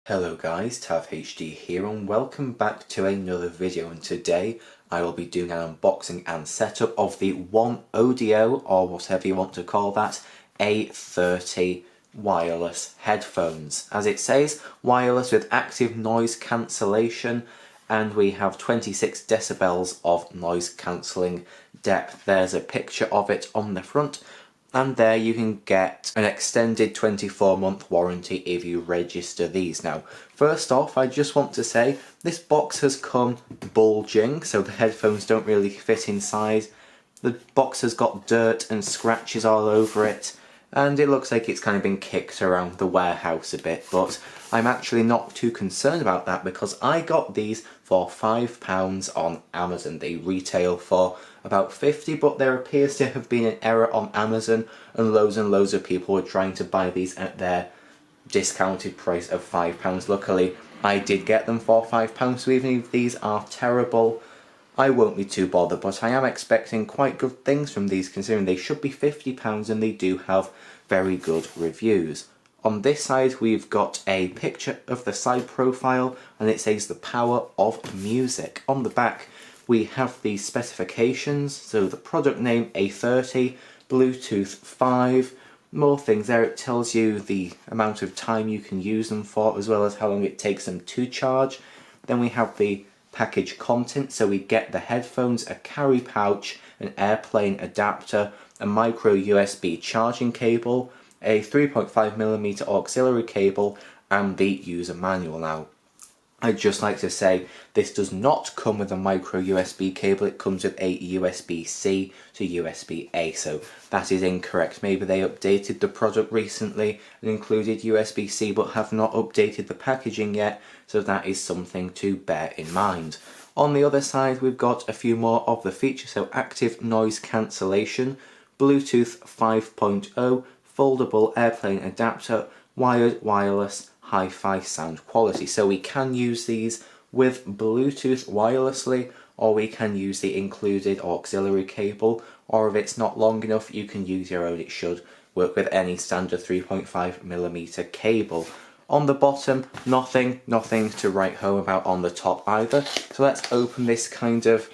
Hello guys, TavHD here and welcome back to another video, and today I will be doing an unboxing and setup of the OneOdio, or whatever you want to call that, A30 wireless headphones. As it says, wireless with active noise cancellation, and we have 26 decibels of noise cancelling depth. There's a picture of it on the front. And there you can get an extended 24-month warranty if you register these. Now, first off, I just want to say this box has come bulging, so the headphones don't really fit inside. The box has got dirt and scratches all over it, and it looks like it's kind of been kicked around the warehouse a bit, but I'm actually not too concerned about that because I got these for £5 on Amazon. They retail for about 50, but there appears to have been an error on Amazon and loads of people were trying to buy these at their discounted price of £5. Luckily, I did get them for £5, so even if these are terrible, I won't be too bothered, but I am expecting quite good things from these considering they should be £50 and they do have very good reviews. On this side we've got a picture of the side profile and it says the power of music. On the back we have the specifications, so the product name A30, Bluetooth 5, more things there. It tells you the amount of time you can use them for as well as how long it takes them to charge. Then we have the package content, so we get the headphones, a carry pouch, an airplane adapter, a micro USB charging cable, a 3.5mm auxiliary cable, and the user manual. Now, I'd just like to say this does not come with a micro USB cable, it comes with a USB-C to USB-A, so that is incorrect. Maybe they updated the product recently and included USB-C but have not updated the packaging yet, so that is something to bear in mind. On the other side we've got a few more of the features, so active noise cancellation, Bluetooth 5.0, foldable airplane adapter, wired wireless, hi-fi sound quality. So we can use these with Bluetooth wirelessly, or we can use the included auxiliary cable, or if it's not long enough you can use your own. It should work with any standard 3.5mm cable. On the bottom, nothing to write home about on the top either. So let's open this kind of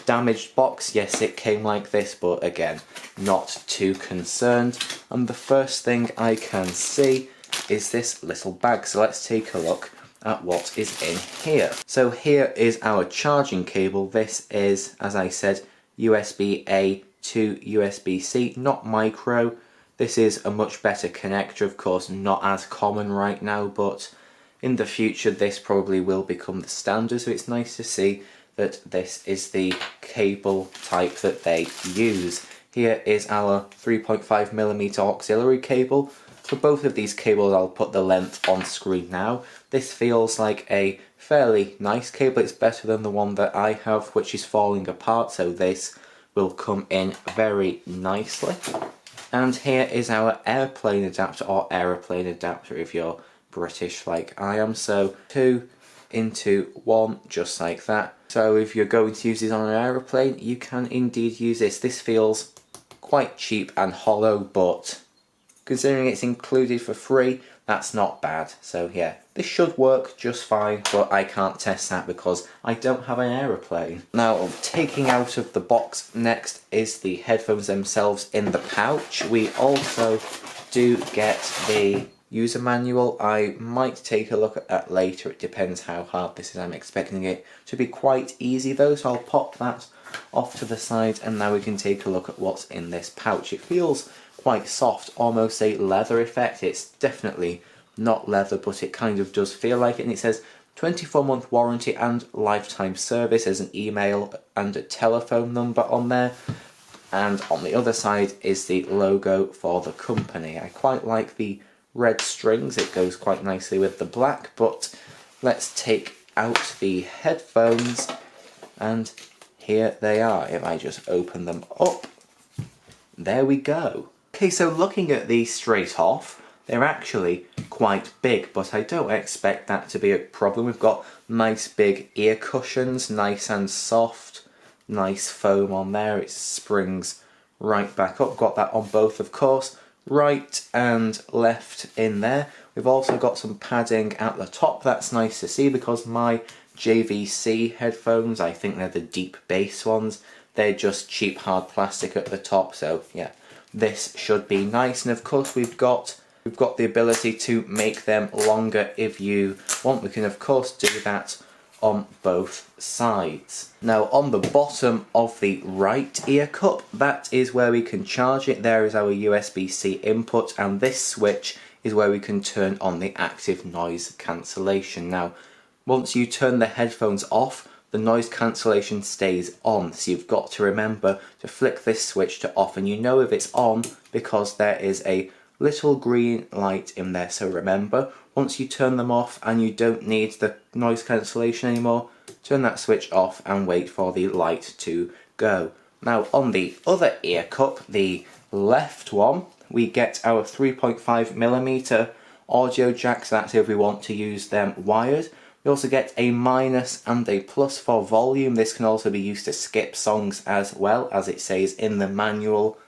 damaged box. Yes, it came like this, but again, not too concerned. And the first thing I can see is this little bag. So let's take a look at what is in here. So here is our charging cable. This is, as I said, USB-A to USB-C, not micro. This is a much better connector, of course, not as common right now, but in the future this probably will become the standard, so it's nice to see that this is the cable type that they use. Here is our 3.5mm auxiliary cable. For both of these cables I'll put the length on screen now. This feels like a fairly nice cable. It's better than the one that I have, which is falling apart, so this will come in very nicely. And here is our airplane adapter, or aeroplane adapter if you're British like I am. So 2 into 1, just like that. So if you're going to use this on an aeroplane, you can indeed use this. This feels quite cheap and hollow, but considering it's included for free, that's not bad. So yeah, this should work just fine, but I can't test that because I don't have an aeroplane. Now, taking out of the box, next is the headphones themselves in the pouch. We also do get the user manual. I might take a look at that later, it depends how hard this is. I'm expecting it to be quite easy though, so I'll pop that off to the side and now we can take a look at what's in this pouch. It feels quite soft, almost a leather effect. It's definitely not leather, but it kind of does feel like it, and it says 24-month warranty and lifetime service. There's an email and a telephone number on there, and on the other side is the logo for the company. I quite like the red strings, it goes quite nicely with the black, but let's take out the headphones and here they are. If I just open them up, there we go. Okay, so looking at these straight off, they're actually quite big, but I don't expect that to be a problem. We've got nice big ear cushions, nice and soft, nice foam on there. It springs right back up. Got that on both, of course, right and left in there. We've also got some padding at the top. That's nice to see because my JVC headphones, I think they're the deep bass ones, they're just cheap hard plastic at the top, so yeah, this should be nice. And of course we've got the ability to make them longer if you want. We can of course do that on both sides. Now on the bottom of the right ear cup, that is where we can charge it. There is our USB-C input, and this switch is where we can turn on the active noise cancellation. Now once you turn the headphones off, the noise cancellation stays on, so you've got to remember to flick this switch to off, and you know if it's on because there is a little green light in there. So remember, once you turn them off and you don't need the noise cancellation anymore, turn that switch off and wait for the light to go. Now on the other ear cup, the left one, we get our 3.5mm audio jacks. That's if we want to use them wired. We also get a minus and a plus for volume. This can also be used to skip songs as well, as it says in the manual.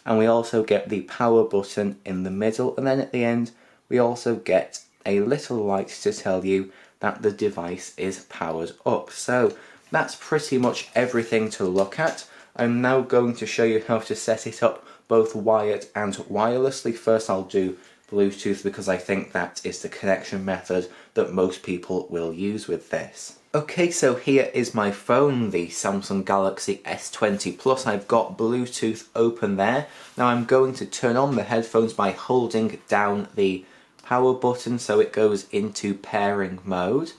And we also get the power button in the middle, and then at the end we also get a little light to tell you that the device is powered up. So that's pretty much everything to look at. I'm now going to show you how to set it up both wired and wirelessly. First I'll do Bluetooth because I think that is the connection method that most people will use with this. Okay, so here is my phone, the Samsung Galaxy S20 Plus. I've got Bluetooth open there. Now I'm going to turn on the headphones by holding down the power button so it goes into pairing mode.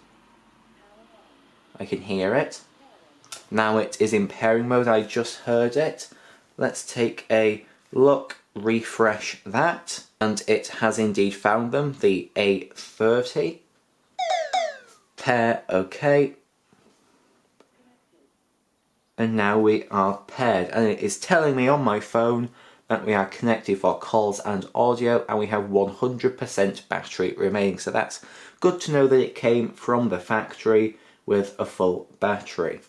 I can hear it. Now it is in pairing mode, I just heard it. Let's take a look, refresh that, and it has indeed found them, the A30. Pair, okay. And now we are paired, and it is telling me on my phone that we are connected for calls and audio, and we have 100% battery remaining. So that's good to know that it came from the factory with a full battery.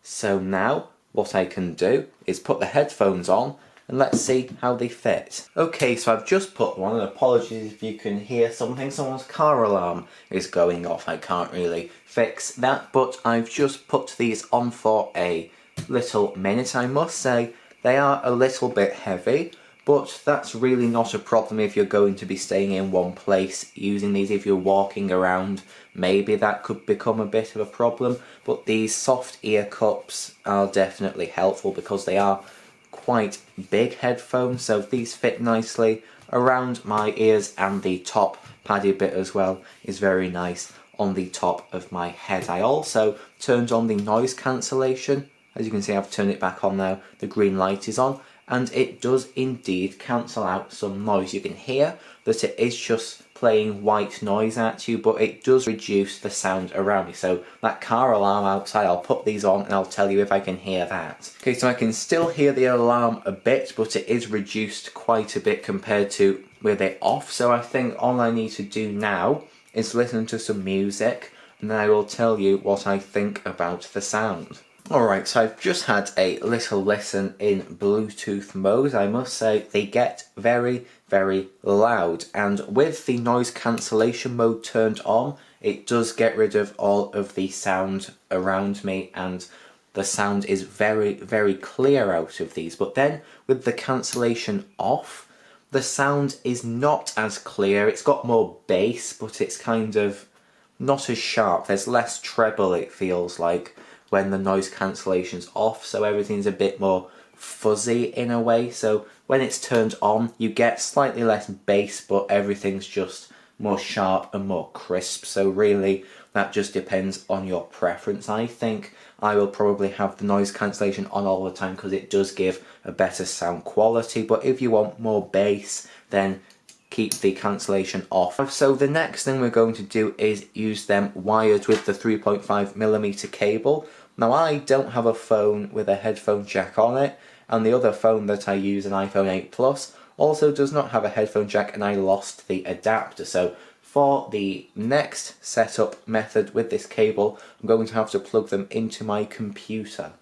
So now what I can do is put the headphones on and let's see how they fit. Okay, so I've just put one, and apologies if you can hear something. Someone's car alarm is going off. I can't really fix that, but I've just put these on for a little minute. I must say they are a little bit heavy, but that's really not a problem if you're going to be staying in one place using these. If you're walking around, maybe that could become a bit of a problem, but these soft ear cups are definitely helpful because they are quite big headphones, so these fit nicely around my ears, and the top padded bit as well is very nice on the top of my head. I also turned on the noise cancellation. As you can see, I've turned it back on now. The green light is on, and it does indeed cancel out some noise. You can hear that it is just playing white noise at you, but it does reduce the sound around me. So that car alarm outside, I'll put these on and I'll tell you if I can hear that. Okay, so I can still hear the alarm a bit, but it is reduced quite a bit compared to with it off. So I think all I need to do now is listen to some music, and then I will tell you what I think about the sound. Alright, so I've just had a little listen in Bluetooth mode. I must say they get very, very loud, and with the noise cancellation mode turned on, it does get rid of all of the sound around me, and the sound is very, very clear out of these. But then with the cancellation off, the sound is not as clear. It's got more bass, but it's kind of not as sharp. There's less treble, it feels like, when the noise cancellation's off, so everything's a bit more fuzzy in a way. So when it's turned on, you get slightly less bass, but everything's just more sharp and more crisp. So really, that just depends on your preference. I think I will probably have the noise cancellation on all the time because it does give a better sound quality, but if you want more bass, then keep the cancellation off. So the next thing we're going to do is use them wired with the 3.5mm cable. Now I don't have a phone with a headphone jack on it, and the other phone that I use, an iPhone 8 Plus, also does not have a headphone jack, and I lost the adapter. So for the next setup method with this cable, I'm going to have to plug them into my computer.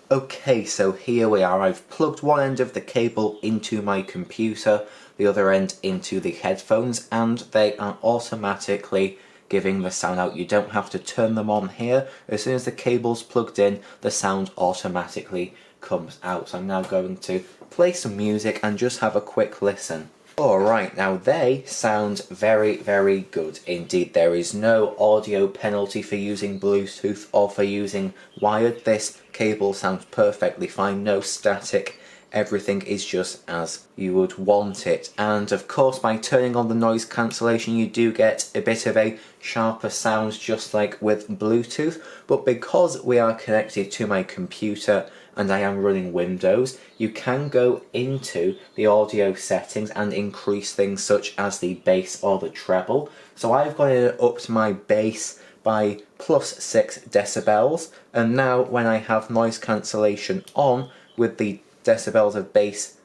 Okay, so here we are. I've plugged one end of the cable into my computer. the other end into the headphones, and they are automatically giving the sound out. You don't have to turn them on here. As soon as the cable's plugged in, the sound automatically comes out. So I'm now going to play some music and just have a quick listen. Alright, now they sound very, very good indeed. There is no audio penalty for using Bluetooth or for using wired. This cable sounds perfectly fine, no static. Everything is just as you would want it. And of course, by turning on the noise cancellation, you do get a bit of a sharper sound, just like with Bluetooth. But because we are connected to my computer and I am running Windows, you can go into the audio settings and increase things such as the bass or the treble. So I've got it up to my bass by +6 decibels, and now when I have noise cancellation on with the decibels of bass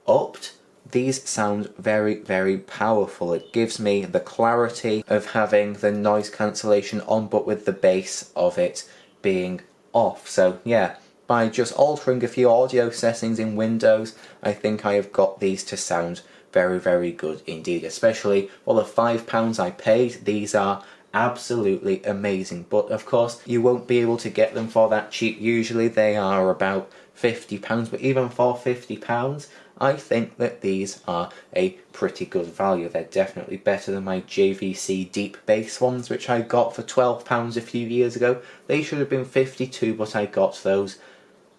upped, these sound very, very powerful. It gives me the clarity of having the noise cancellation on, but with the bass of it being off. So yeah, by just altering a few audio settings in Windows, I think I have got these to sound very, very good indeed. Especially for the £5 I paid, these are absolutely amazing. But of course, you won't be able to get them for that cheap. Usually they are about £50, but even for £50, I think that these are a pretty good value. They're definitely better than my JVC deep bass ones, which I got for £12 a few years ago. They should have been £52, but I got those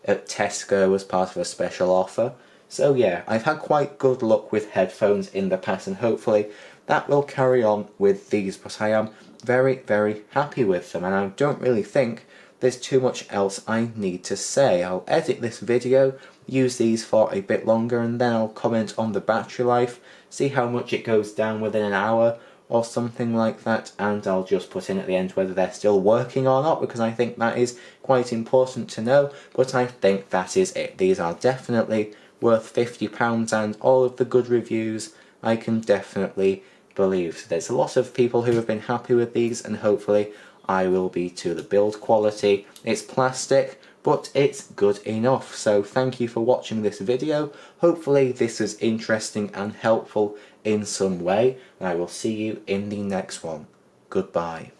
at Tesco as part of a special offer. So yeah, I've had quite good luck with headphones in the past, and hopefully that will carry on with these, but I am very, very happy with them, and I don't really think there's too much else I need to say. I'll edit this video, use these for a bit longer, and then I'll comment on the battery life, see how much it goes down within an hour or something like that, and I'll just put in at the end whether they're still working or not, because I think that is quite important to know. But I think that is it. These are definitely worth £50, and all of the good reviews I can definitely believe. So there's a lot of people who have been happy with these, and hopefully I will be too. The build quality, it's plastic, but it's good enough. So thank you for watching this video. Hopefully this was interesting and helpful in some way, and I will see you in the next one. Goodbye.